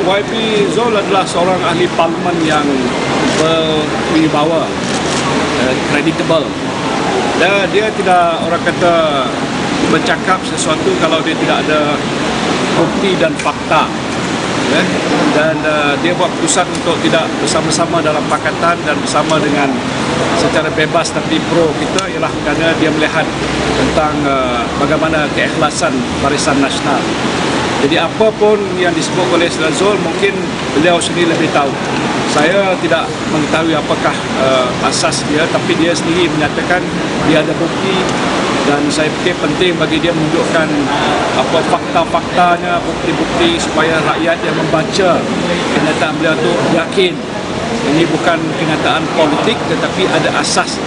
YB Zul adalah seorang ahli parlimen yang berwibawa, creditable. Dan dia tidak, orang kata, bercakap sesuatu kalau dia tidak ada bukti dan fakta. Dan dia buat keputusan untuk tidak bersama-sama dalam pakatan dan bersama dengan secara bebas tapi pro kita, ialah kerana dia melihat tentang bagaimana keikhlasan Barisan Nasional. Jadi apa pun yang disebut oleh Saudara Zul, mungkin beliau sendiri lebih tahu. Saya tidak mengetahui apakah asas dia, tapi dia sendiri menyatakan dia ada bukti, dan saya fikir penting bagi dia menunjukkan apa fakta-faktanya, bukti-bukti, supaya rakyat yang membaca kenyataan beliau tu yakin ini bukan kenyataan politik tetapi ada asas,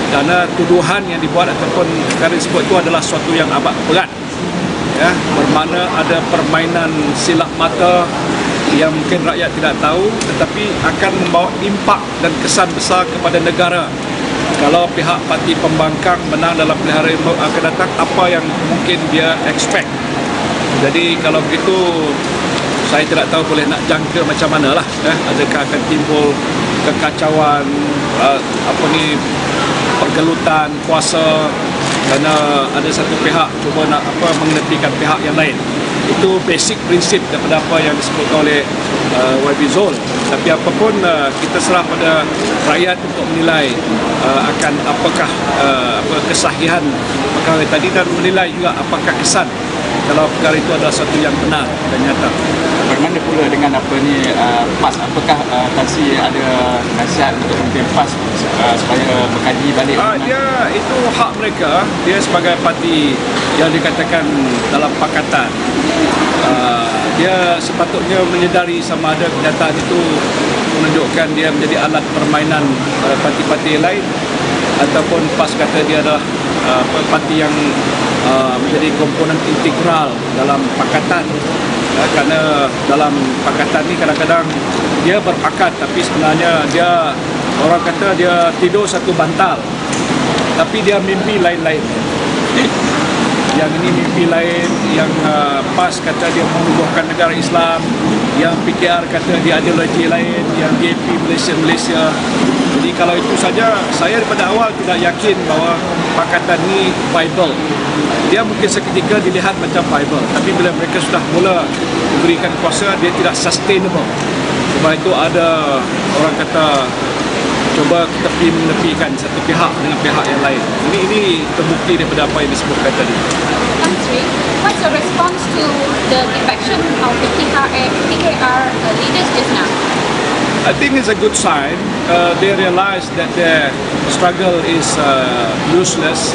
kerana tuduhan yang dibuat ataupun perkara disebut itu adalah sesuatu yang amat berat, ya, bermakna ada permainan silap mata yang mungkin rakyat tidak tahu tetapi akan membawa impak dan kesan besar kepada negara. Kalau pihak parti pembangkang menang dalam pilihan raya akan datang, apa yang mungkin dia expect. Jadi kalau begitu, saya tidak tahu boleh nak jangka macam mana lah. Adakah akan timbul kekacauan, pergelutan kuasa kerana ada satu pihak cuba nak mengenepikan pihak yang lain. Itu basic prinsip daripada apa yang disebut oleh YB Zul. Tapi apapun, kita serah pada rakyat untuk menilai akan apakah kesahihan perkara tadi, dan menilai juga apakah kesan kalau perkara itu adalah satu yang benar dan nyata. Bagaimana pula dengan PAS? Apakah Tan Sri ada nasihat untuk memimpin PAS supaya berkaji balik? Dia itu hak mereka. Dia sebagai parti yang dikatakan dalam pakatan, dia sepatutnya menyedari sama ada kenyataan itu menunjukkan dia menjadi alat permainan parti-parti lain, ataupun PAS kata dia adalah parti yang menjadi komponen integral dalam pakatan. Kerana dalam pakatan ni kadang-kadang dia berpakat tapi sebenarnya dia, orang kata dia tidur satu bantal tapi dia mimpi lain-lain. Yang ini mimpi lain, yang PAS kata dia menubuhkan negara Islam, yang PKR kata dia ideologi lain, yang DAP Malaysia. Jadi kalau itu saja, saya daripada awal tidak yakin bahawa pakatan ini Bible. Dia mungkin seketika dilihat macam Bible, tapi bila mereka sudah mula memberikan kuasa, dia tidak sustainable. Sebab itu ada, orang kata, cuba menepikan satu pihak dengan pihak yang lain. Ini terbukti daripada apa yang disebutkan tadi. Tan Sri, what's your response to the defection of the PKR leaders just now? I think it's a good sign. They realize that their struggle is useless.